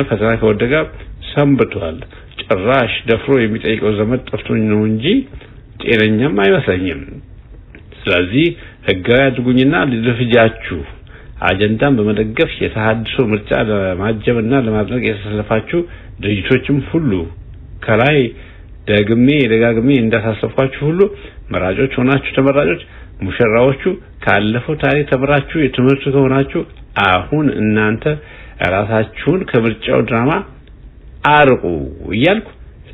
ፈተና ከወደቀ ሰንብቷል። ጭራሽ ደፍሮ የሚጠይቀው ዘመድ ጠፍቶኝ ነው እንጂ ጤነኛም አይመስለኝም። ስለዚህ ህጋዊ አድርጉኝና ልፍጃችሁ አጀንዳን በመደገፍ የተሐድሶ ምርጫ ለማጀብና ለማድረግ የተሰለፋችሁ ድርጅቶችም ሁሉ ከላይ ደጋግሜ እንዳሳሰብኳችሁ ሁሉ መራጮች ሆናችሁ ተመራጮች ሙሽራዎቹ ካለፈው ታሪክ ተምራችሁ የትምህርት ከሆናችሁ አሁን እናንተ ራሳችሁን ከምርጫው ድራማ አርቁ እያልኩ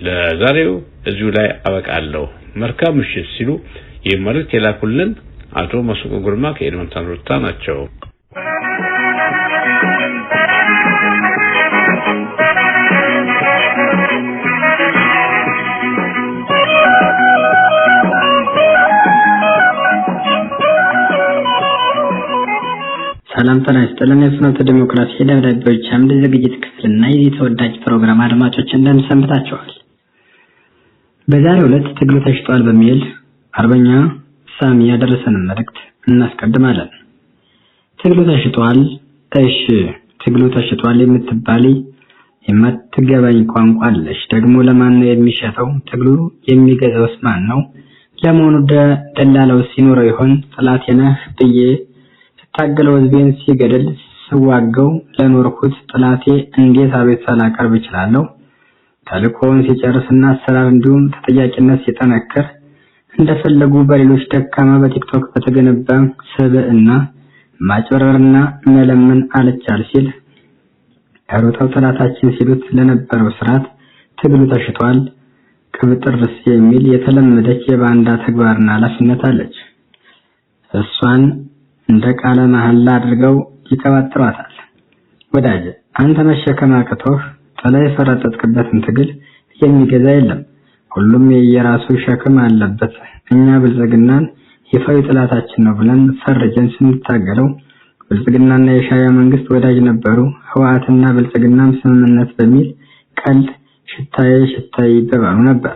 ለዛሬው እዚሁ ላይ አበቃለሁ። መልካም ምሽት ሲሉ የመልእክት የላኩልን አቶ መስቆ ጉርማ ከኤድመንተን ሩታ ናቸው። ሰላም ጤና ይስጥልን። የፍኖተ ዲሞክራሲ ደብዳቤዎች አምድ ዝግጅት ክፍልና የዚህ ተወዳጅ ፕሮግራም አድማጮች እንደምሰንብታችኋል። በዛሬው ዕለት ትግሉ ተሽጧል በሚል አርበኛ ሳሚ ያደረሰንን መልእክት እናስቀድማለን። ትግሉ ተሽጧል። እሺ ትግሉ ተሽጧል የምትባሊ የማትገባኝ ቋንቋ አለሽ። ደግሞ ለማን ነው የሚሸጠው? ትግሉ የሚገዛውስ ማን ነው? ለመሆኑ ደላላው ሲኖረው ይሆን? ጠላቴ ነህ ብዬ ታገለው ህዝቤን ሲገድል ስዋጋው ለኖርኩት ጠላቴ እንዴት አቤት ሳላቀርብ እችላለሁ? ተልእኮውን ሲጨርስና አሰራር እንዲሁም ተጠያቂነት ሲጠነክር እንደፈለጉ በሌሎች ደካማ በቲክቶክ በተገነባ ሰብዕና ማጭበርበርና መለመን አልቻል ሲል ያሮጣው ጠላታችን ሲሉት ለነበረው ስርዓት ትግሉ ተሽጧል ቅብጥርስ የሚል የተለመደች የባንዳ ተግባርና ኃላፊነት አለች። እሷን እንደ ቃለ መሐላ አድርገው ይቀባጥሯታል። ወዳጅ አንተ መሸከም አቅቶህ ተላይ ፈረጠጥክበትን ትግል የሚገዛ የለም። ሁሉም የየራሱ ሸክም አለበት። እኛ ብልጽግናን ይፋዊ ጠላታችን ነው ብለን ፈርጀን ስንታገለው ብልጽግናና የሻዕቢያ መንግስት ወዳጅ ነበሩ። ህወሓትና ብልጽግናም ስምምነት በሚል ቀልድ ሽታዬ ይባባሉ ነበር።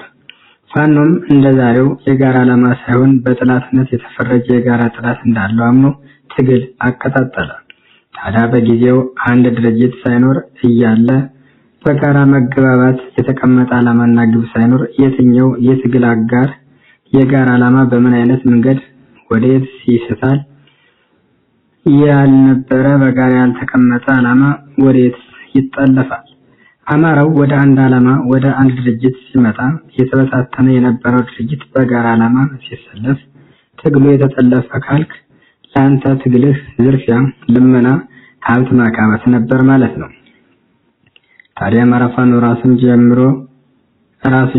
ፋኖም እንደዛሬው የጋራ ዓላማ ሳይሆን በጠላትነት የተፈረጀ የጋራ ጠላት እንዳለው አምኖ ትግል አቀጣጠለ። ታዲያ በጊዜው አንድ ድርጅት ሳይኖር እያለ በጋራ መግባባት የተቀመጠ ዓላማና ግብ ሳይኖር የትኛው የትግል አጋር የጋራ ዓላማ በምን አይነት መንገድ ወዴት ይስታል? ያልነበረ በጋራ ያልተቀመጠ ዓላማ ወዴት ይጠለፋል? አማራው ወደ አንድ ዓላማ ወደ አንድ ድርጅት ሲመጣ የተበታተነ የነበረው ድርጅት በጋራ ዓላማ ሲሰለፍ ትግሉ የተጠለፈ ካልክ ለአንተ ትግልህ ዝርፊያ፣ ልመና፣ ሀብት ማካበት ነበር ማለት ነው። ታዲያ አማራ ፋኖ ራሱ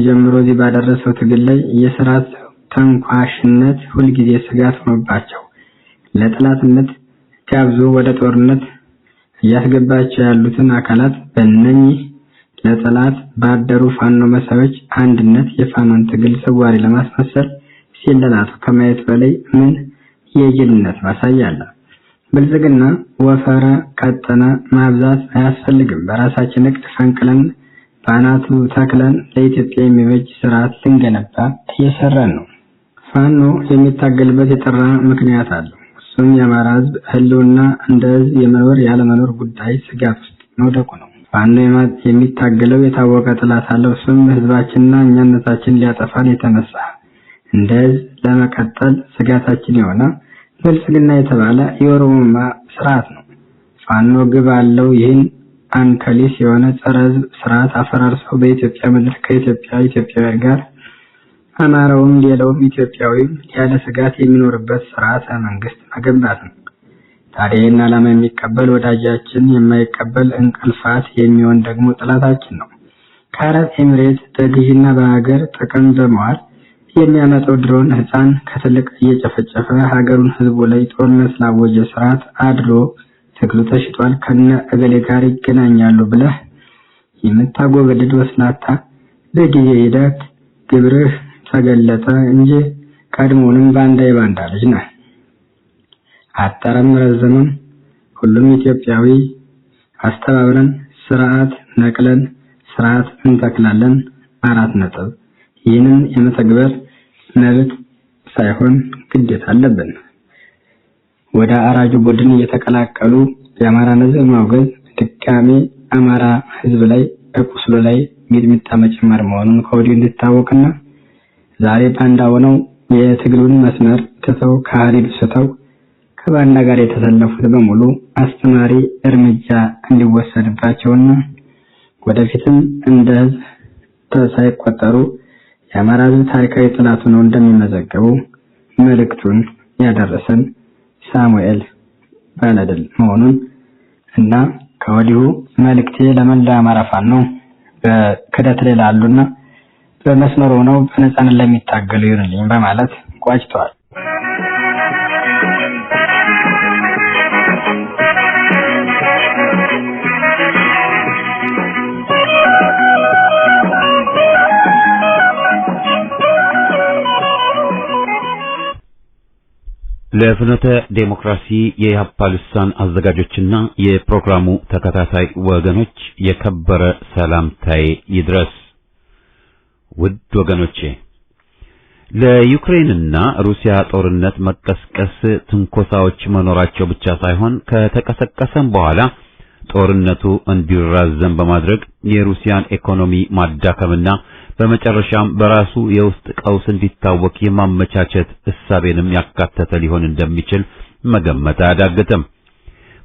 ጀምሮ እዚህ ባደረሰው ትግል ላይ የስርዓት ተንኳሽነት ሁልጊዜ ስጋት ሆኖባቸው ለጠላትነት ጋብዞ ወደ ጦርነት እያስገባቸው ያሉትን አካላት በእነኚህ ለጠላት ባደሩ ፋኖ መሳዮች አንድነት የፋኖን ትግል ሰዋሪ ለማስመሰል ሲለላቱ ከማየት በላይ ምን የጅልነት ማሳያ አለ? ብልጽግና ወፈረ ቀጠነ ማብዛት አያስፈልግም። በራሳችን እቅድ ፈንቅለን ባናቱ ተክለን ለኢትዮጵያ የሚበጅ ስርዓት ልንገነባ እየሰራን ነው። ፋኖ የሚታገልበት የጠራ ምክንያት አለው። እሱም የአማራ ህዝብ ህልውና እንደ ህዝብ የመኖር ያለመኖር ጉዳይ ስጋት ውስጥ መውደቁ ነው። ፋኖ የሚታገለው የታወቀ ጠላት አለው። እሱም ህዝባችንና እኛነታችን ሊያጠፋን የተነሳ እንደ ህዝብ ለመቀጠል ስጋታችን የሆነ ብልጽግና የተባለ የኦሮሞማ ስርዓት ነው። ፋኖ ግብ አለው። ይህን አንከሊስ የሆነ ጸረ ህዝብ ስርዓት አፈራርሰው በኢትዮጵያ ምድር ከኢትዮጵያውያን ጋር አማራውም ሌላውም ኢትዮጵያዊም ያለ ስጋት የሚኖርበት ስርዓተ መንግስት መገንባት ነው። ታዲያ ይህን ዓላማ የሚቀበል ወዳጃችን፣ የማይቀበል እንቅልፋት የሚሆን ደግሞ ጠላታችን ነው። ከአረብ ኤሚሬት በግዥና በሀገር ጥቅም በመዋል የሚያመጣው ድሮን ህፃን ከትልቅ እየጨፈጨፈ ሀገሩን ህዝቡ ላይ ጦርነት ስላወጀ ስርዓት አድሮ ትግሉ ተሽጧል ከነ እገሌ ጋር ይገናኛሉ ብለህ የምታጎበድድ ወስላታ በጊዜ ሂደት ግብርህ ተገለጠ እንጂ ቀድሞውንም ባንዳ ልጅ ነህ። አጠረም ረዘመም ሁሉም ኢትዮጵያዊ አስተባብረን ስርዓት ነቅለን ስርዓት እንተክላለን። 4 ነጥብ። ይህንን የመተግበር መብት ሳይሆን ግዴታ አለብን። ወደ አራጁ ቡድን እየተቀላቀሉ የአማራን ህዝብ ማውገዝ ድጋሜ አማራ ህዝብ ላይ ቁስሉ ላይ ሚጥሚጣ መጨመር መሆኑን ከወዲሁ እንድታወቅና ዛሬ ባንዳ ሆነው የትግሉን መስመር ትተው ከሃዲድ ስተው ከባንዳ ጋር የተሰለፉት በሙሉ አስተማሪ እርምጃ እንዲወሰድባቸውና ወደፊትም እንደ ህዝብ ሳይቆጠሩ የአማራ ህዝብ ታሪካዊ ጠላት ነው እንደሚመዘገቡ መልእክቱን ያደረሰን ሳሙኤል ባለድል መሆኑን እና ከወዲሁ መልእክቴ ለመላ አማራ ፋኖ ነው በክደት ላይ ላሉና በመስመሩ ነው በነጻነት ለሚታገሉ ይሁንልኝ በማለት ቋጭተዋል። ለፍኖተ ዴሞክራሲ የኢህአፓ ልሳን አዘጋጆችና የፕሮግራሙ ተከታታይ ወገኖች የከበረ ሰላምታዬ ይድረስ። ውድ ወገኖቼ፣ ለዩክሬንና ሩሲያ ጦርነት መቀስቀስ ትንኮሳዎች መኖራቸው ብቻ ሳይሆን ከተቀሰቀሰም በኋላ ጦርነቱ እንዲራዘም በማድረግ የሩሲያን ኢኮኖሚ ማዳከምና በመጨረሻም በራሱ የውስጥ ቀውስ እንዲታወቅ የማመቻቸት እሳቤንም ያካተተ ሊሆን እንደሚችል መገመት አያዳግትም።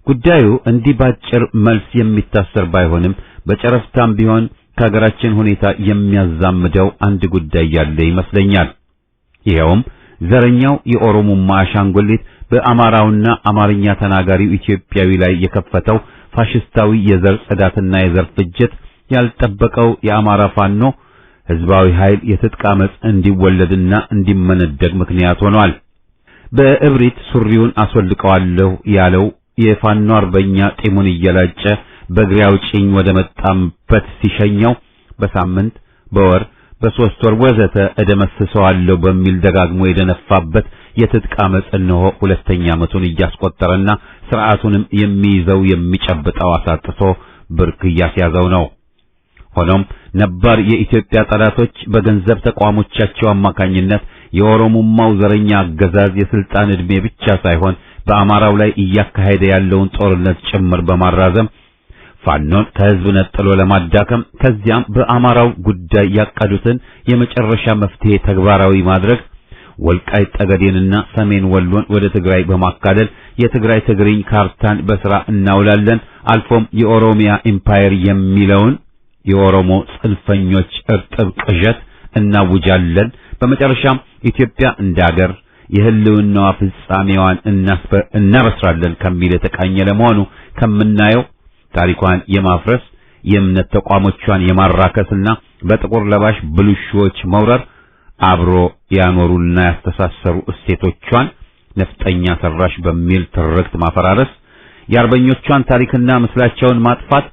ጉዳዩ እንዲህ ባጭር መልስ የሚታሰር ባይሆንም በጨረፍታም ቢሆን ከሀገራችን ሁኔታ የሚያዛምደው አንድ ጉዳይ ያለ ይመስለኛል። ይኸውም ዘረኛው የኦሮሞማ አሻንጉሊት በአማራውና አማርኛ ተናጋሪው ኢትዮጵያዊ ላይ የከፈተው ፋሽስታዊ የዘር ጽዳትና የዘር ፍጅት ያልጠበቀው የአማራ ፋኖ ህዝባዊ ኃይል የትጥቅ አመጽ እንዲወለድና እንዲመነደግ ምክንያት ሆኗል። በእብሪት ሱሪውን አስወልቀዋለሁ ያለው የፋኖ አርበኛ ጢሙን እየላጨ በእግሬ አውጪኝ ወደ መጣበት ሲሸኘው በሳምንት በወር በ3 ወር ወዘተ እደመስሰዋለሁ በሚል ደጋግሞ የደነፋበት የትጥቅ አመጽ እነሆ ሁለተኛ ዓመቱን እያስቆጠረና ስርዓቱንም የሚይዘው የሚጨብጠው አሳጥቶ ብርክ እያስያዘው ነው። ሆኖም ነባር የኢትዮጵያ ጠላቶች በገንዘብ ተቋሞቻቸው አማካኝነት የኦሮሞማው ዘረኛ አገዛዝ የስልጣን ዕድሜ ብቻ ሳይሆን በአማራው ላይ እያካሄደ ያለውን ጦርነት ጭምር በማራዘም ፋኖን ከህዝብ ነጥሎ ለማዳከም ከዚያም በአማራው ጉዳይ ያቀዱትን የመጨረሻ መፍትሄ ተግባራዊ ማድረግ ወልቃይት ጠገዴንና ሰሜን ወሎን ወደ ትግራይ በማካለል የትግራይ ትግርኝ ካርታን በስራ እናውላለን፣ አልፎም የኦሮሚያ ኢምፓየር የሚለውን የኦሮሞ ጽንፈኞች እርጥብ ቅዠት እናውጃለን። በመጨረሻም ኢትዮጵያ እንደ ሀገር የህልውናዋ ፍጻሜዋን እናበስራለን ከሚል የተቃኘ ለመሆኑ ከምናየው ታሪኳን የማፍረስ የእምነት ተቋሞቿን የማራከስና በጥቁር ለባሽ ብልሹዎች መውረር አብሮ ያኖሩና ያስተሳሰሩ እሴቶቿን ነፍጠኛ ሰራሽ በሚል ትርክት ማፈራረስ የአርበኞቿን ታሪክና ምስላቸውን ማጥፋት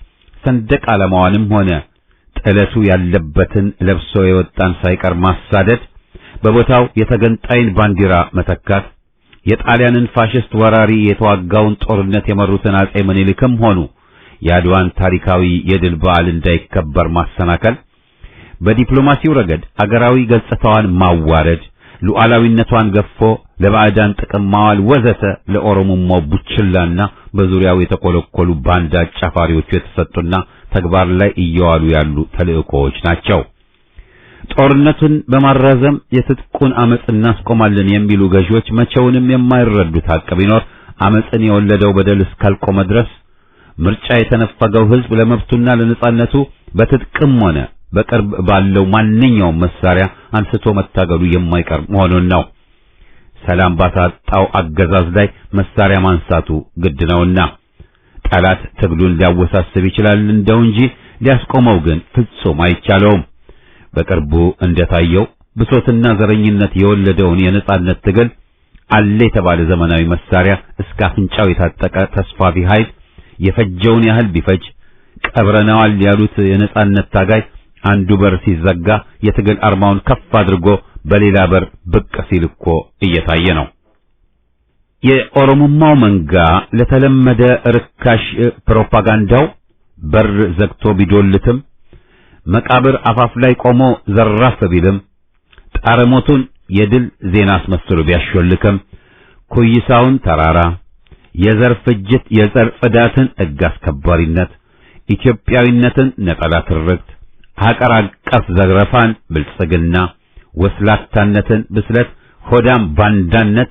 ሰንደቅ ዓላማዋንም ሆነ ጥለቱ ያለበትን ለብሶ የወጣን ሳይቀር ማሳደድ በቦታው የተገንጣይን ባንዲራ መተካት የጣሊያንን ፋሽስት ወራሪ የተዋጋውን ጦርነት የመሩትን አጼ ምኒልክም ሆኑ የአድዋን ታሪካዊ የድል በዓል እንዳይከበር ማሰናከል በዲፕሎማሲው ረገድ አገራዊ ገጽታዋን ማዋረድ ሉዓላዊነቷን ገፎ ለባዕዳን ጥቅም ማዋል ወዘተ ለኦሮሞማው ቡችላና በዙሪያው የተኮለኮሉ ባንዳ አጫፋሪዎቹ የተሰጡና ተግባር ላይ እየዋሉ ያሉ ተልእኮዎች ናቸው። ጦርነቱን በማራዘም የትጥቁን አመጽ እናስቆማለን የሚሉ ገዢዎች መቼውንም የማይረዱት ሐቅ ቢኖር አመጽን የወለደው በደል እስካልቆመ ድረስ ምርጫ የተነፈገው ህዝብ ለመብቱና ለነጻነቱ በትጥቅም ሆነ በቅርብ ባለው ማንኛውም መሳሪያ አንስቶ መታገሉ የማይቀር መሆኑን ነው። ሰላም ባሳጣው አገዛዝ ላይ መሳሪያ ማንሳቱ ግድ ነውና ጠላት ትግሉን ሊያወሳስብ ይችላል እንደው እንጂ ሊያስቆመው ግን ፍጹም አይቻለውም። በቅርቡ እንደታየው ብሶትና ዘረኝነት የወለደውን የነጻነት ትግል አለ የተባለ ዘመናዊ መሳሪያ እስከ አፍንጫው የታጠቀ ተስፋፊ ኃይል የፈጀውን ያህል ቢፈጅ ቀብረናዋል ያሉት የነጻነት ታጋይ አንዱ በር ሲዘጋ የትግል አርማውን ከፍ አድርጎ በሌላ በር ብቅ ሲል እኮ እየታየ ነው። የኦሮሞማው መንጋ ለተለመደ ርካሽ ፕሮፓጋንዳው በር ዘግቶ ቢዶልትም መቃብር አፋፍ ላይ ቆሞ ዘራፍ ቢልም ጣረሞቱን የድል ዜና አስመስሎ ቢያሾልክም ኩይሳውን ተራራ የዘር ፍጅት የዘር ጽዳትን ሕግ አስከባሪነት ኢትዮጵያዊነትን ነጠላ ትርክት ሀገር አቀፍ ዘረፋን ብልጽግና ወስላታነትን ብስለት ሆዳም ባንዳነት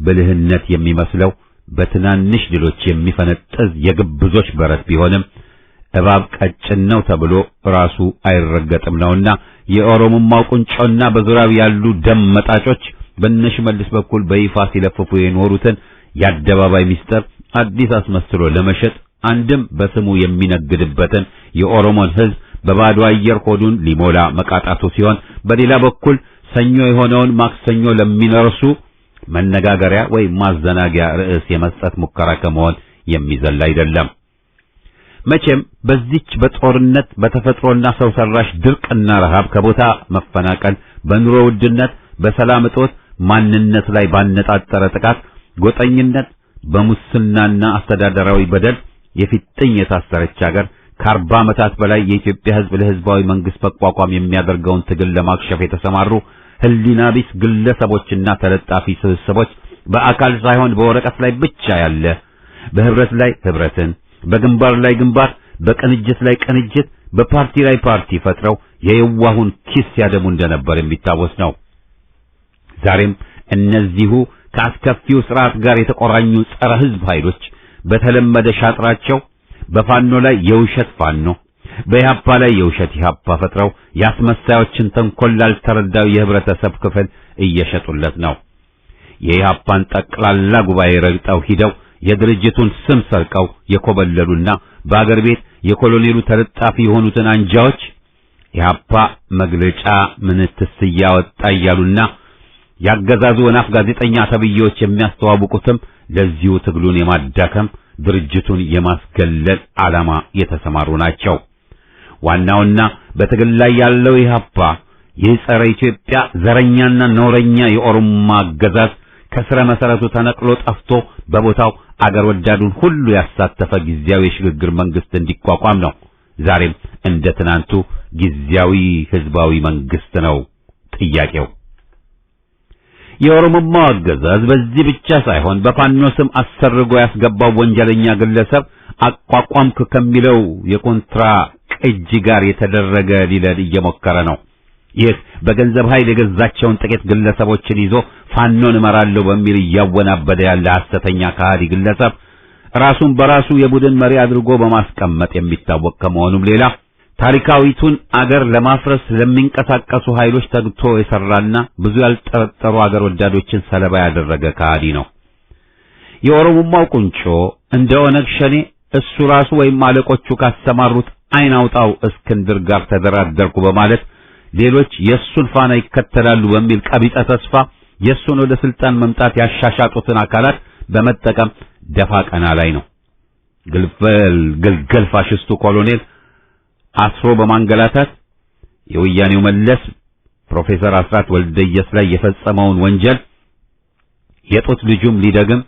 ብልህነት የሚመስለው በትናንሽ ድሎች የሚፈነጥዝ የግብዞች በረት ቢሆንም እባብ ቀጭን ነው ተብሎ ራሱ አይረገጥም ነውና የኦሮሞማው ቁንጮና በዙሪያው ያሉ ደም መጣጮች በነሽመልስ በኩል በይፋ ሲለፍፉ የኖሩትን የአደባባይ ሚስጥር አዲስ አስመስሎ ለመሸጥ አንድም በስሙ የሚነግድበትን የኦሮሞን ሕዝብ በባዶ አየር ሆዱን ሊሞላ መቃጣቱ ሲሆን በሌላ በኩል ሰኞ የሆነውን ማክሰኞ ለሚነርሱ መነጋገሪያ ወይ ማዘናጊያ ርዕስ የመስጠት ሙከራ ከመሆን የሚዘል አይደለም። መቼም በዚች በጦርነት በተፈጥሮና ሰው ሰራሽ ድርቅና ረሃብ ከቦታ መፈናቀል በኑሮ ውድነት በሰላም እጦት ማንነት ላይ ባነጣጠረ ጥቃት ጎጠኝነት በሙስናና አስተዳደራዊ በደል የፊጥኝ የታሰረች ሀገር ከ40 ዓመታት በላይ የኢትዮጵያ ሕዝብ ለሕዝባዊ መንግስት መቋቋም የሚያደርገውን ትግል ለማክሸፍ የተሰማሩ ህሊና ቢስ ግለሰቦችና ተለጣፊ ስብስቦች በአካል ሳይሆን በወረቀት ላይ ብቻ ያለ በህብረት ላይ ህብረትን በግንባር ላይ ግንባር በቅንጅት ላይ ቅንጅት በፓርቲ ላይ ፓርቲ ፈጥረው የየዋሁን ኪስ ያደሙ እንደነበር የሚታወስ ነው። ዛሬም እነዚሁ ከአስከፊው ስርዓት ጋር የተቆራኙ ጸረ ህዝብ ኃይሎች በተለመደ ሻጥራቸው በፋኖ ላይ የውሸት ፋኖ በኢህአፓ ላይ የውሸት ኢህአፓ ፈጥረው ያስመሳዮችን ተንኮል ላልተረዳው የህብረተሰብ ክፍል እየሸጡለት ነው። የኢህአፓን ጠቅላላ ጉባኤ ረግጠው ሂደው የድርጅቱን ስም ሰርቀው የኮበለሉና በአገር ቤት የኮሎኔሉ ተለጣፊ የሆኑትን አንጃዎች ኢህአፓ መግለጫ ምንትስ ያወጣ እያሉና ያገዛዙ ወናፍ ጋዜጠኛ ተብዬዎች የሚያስተዋውቁትም ለዚሁ ትግሉን የማዳከም ድርጅቱን የማስገለል ዓላማ የተሰማሩ ናቸው። ዋናውና በትግል ላይ ያለው ኢህአፓ ይህ ጸረ ኢትዮጵያ ዘረኛና ነውረኛ የኦሮሞ አገዛዝ ከስረ መሰረቱ ተነቅሎ ጠፍቶ በቦታው አገር ወዳዱን ሁሉ ያሳተፈ ጊዜያዊ የሽግግር መንግስት እንዲቋቋም ነው። ዛሬም እንደ ትናንቱ ጊዜያዊ ህዝባዊ መንግስት ነው ጥያቄው። የኦሮሞማው አገዛዝ በዚህ ብቻ ሳይሆን በፋኖ ስም አሰርጎ ያስገባው ወንጀለኛ ግለሰብ አቋቋምክ ከሚለው የኮንትራ ቅጂ ጋር የተደረገ ሊለል እየሞከረ ነው። ይህ በገንዘብ ኃይል የገዛቸውን ጥቂት ግለሰቦችን ይዞ ፋኖን እመራለሁ በሚል እያወናበደ ያለ ሐሰተኛ ከሃዲ ግለሰብ ራሱን በራሱ የቡድን መሪ አድርጎ በማስቀመጥ የሚታወቅ ከመሆኑም ሌላ ታሪካዊቱን አገር ለማፍረስ ለሚንቀሳቀሱ ኃይሎች ተግቶ የሰራና ብዙ ያልጠረጠሩ አገር ወዳዶችን ሰለባ ያደረገ ከሃዲ ነው። የኦሮሞማው ቁንጮ እንደ ኦነግ ሸኔ እሱ ራሱ ወይም አለቆቹ ካሰማሩት አይን አውጣው እስክንድር ጋር ተደራደርኩ በማለት ሌሎች የሱን ፋና ይከተላሉ በሚል ቀቢጸ ተስፋ የሱን ወደ ስልጣን መምጣት ያሻሻጡትን አካላት በመጠቀም ደፋ ቀና ላይ ነው። ግልገል ፋሽስቱ ኮሎኔል አስሮ በማንገላታት የወያኔው መለስ ፕሮፌሰር አስራት ወልደየስ ላይ የፈጸመውን ወንጀል የጡት ልጁም ሊደግም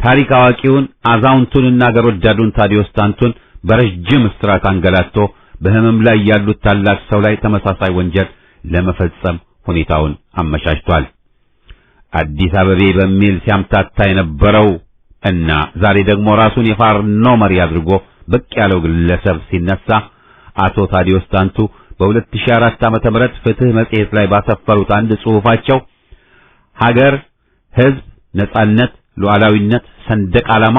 ታሪክ አዋቂውን አዛውንቱንና አገር ወዳዱን ታዲዮስ ታንቱን በረጅም እስራት አንገላቶ በህመም ላይ ያሉት ታላቅ ሰው ላይ ተመሳሳይ ወንጀል ለመፈጸም ሁኔታውን አመቻችቷል። አዲስ አበቤ በሚል ሲያምታታ የነበረው እና ዛሬ ደግሞ ራሱን የፋኖ መሪ አድርጎ ብቅ ያለው ግለሰብ ሲነሳ አቶ ታዲዮስ ታንቱ በ2004 ዓመተ ምህረት ፍትህ መጽሔት ላይ ባሰፈሩት አንድ ጽሑፋቸው ሀገር፣ ህዝብ፣ ነጻነት፣ ሉዓላዊነት፣ ሰንደቅ ዓላማ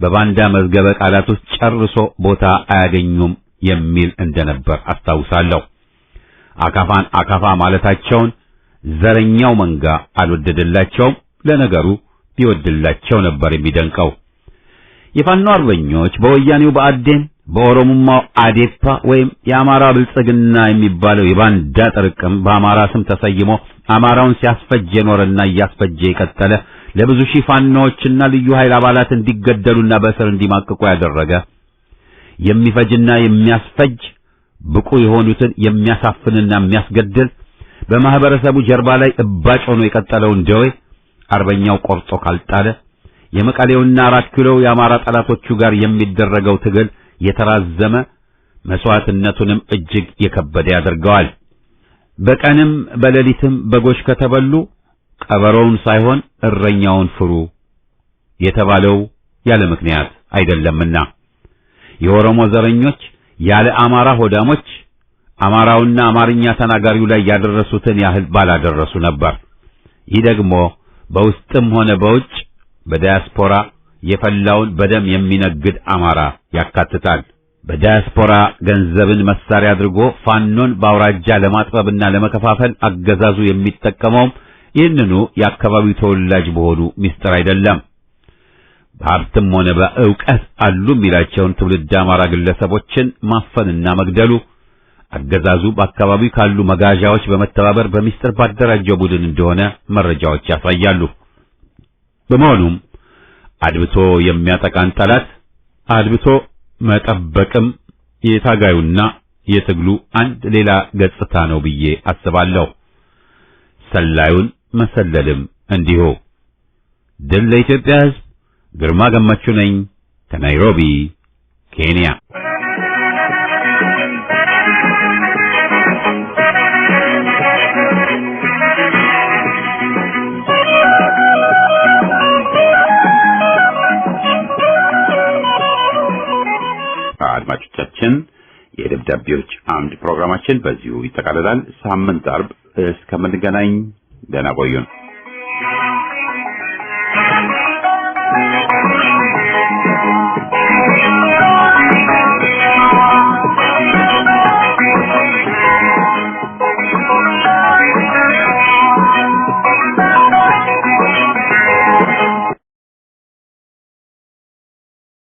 በባንዳ መዝገበ ቃላት ውስጥ ጨርሶ ቦታ አያገኙም የሚል እንደነበር አስታውሳለሁ። አካፋን አካፋ ማለታቸውን ዘረኛው መንጋ አልወደደላቸውም። ለነገሩ ቢወድላቸው ነበር የሚደንቀው። የፋኖ አርበኞች በወያኔው በአዴን በኦሮሞማው አዴፓ ወይም የአማራ ብልጽግና የሚባለው የባንዳ ጥርቅም በአማራ ስም ተሰይሞ አማራውን ሲያስፈጅ የኖረና እያስፈጀ የቀጠለ ለብዙ ሺህ ፋኖዎችና ልዩ ኃይል አባላት እንዲገደሉና በእስር እንዲማቅቁ ያደረገ የሚፈጅና የሚያስፈጅ ብቁ የሆኑትን የሚያሳፍንና የሚያስገድል በማህበረሰቡ ጀርባ ላይ እባጭ ሆኖ የቀጠለውን ደዌ አርበኛው ቆርጦ ካልጣለ የመቀሌውና 4 ኪሎ የአማራ ጠላቶቹ ጋር የሚደረገው ትግል የተራዘመ መስዋዕትነቱንም እጅግ የከበደ ያደርገዋል። በቀንም በሌሊትም በጎሽ ከተበሉ ቀበሮውን ሳይሆን እረኛውን ፍሩ የተባለው ያለ ምክንያት አይደለምና የኦሮሞ ዘረኞች ያለ አማራ ሆዳሞች አማራውና አማርኛ ተናጋሪው ላይ ያደረሱትን ያህል ባላደረሱ ነበር። ይህ ደግሞ በውስጥም ሆነ በውጭ በዳያስፖራ የፈላውን በደም የሚነግድ አማራ ያካትታል። በዳያስፖራ ገንዘብን መሳሪያ አድርጎ ፋኖን በአውራጃ ለማጥበብና ለመከፋፈል አገዛዙ የሚጠቀመው ይህንኑ የአካባቢው ተወላጅ በሆኑ ሚስጥር አይደለም። በሀብትም ሆነ በእውቀት አሉ የሚላቸውን ትውልድ አማራ ግለሰቦችን ማፈንና መግደሉ አገዛዙ በአካባቢው ካሉ መጋዣዎች በመተባበር በሚስጥር ባደራጀው ቡድን እንደሆነ መረጃዎች ያሳያሉ። በመሆኑም አድብቶ የሚያጠቃን ጠላት አድብቶ መጠበቅም የታጋዩና የትግሉ አንድ ሌላ ገጽታ ነው ብዬ አስባለሁ። ሰላዩን መሰለልም እንዲሁ። ድል ለኢትዮጵያ ሕዝብ። ግርማ ገመቹ ነኝ ከናይሮቢ ኬንያ። አድማጮቻችን የደብዳቤዎች አምድ ፕሮግራማችን በዚሁ ይጠቃልላል። ሳምንት አርብ እስከምንገናኝ ደህና ቆዩን።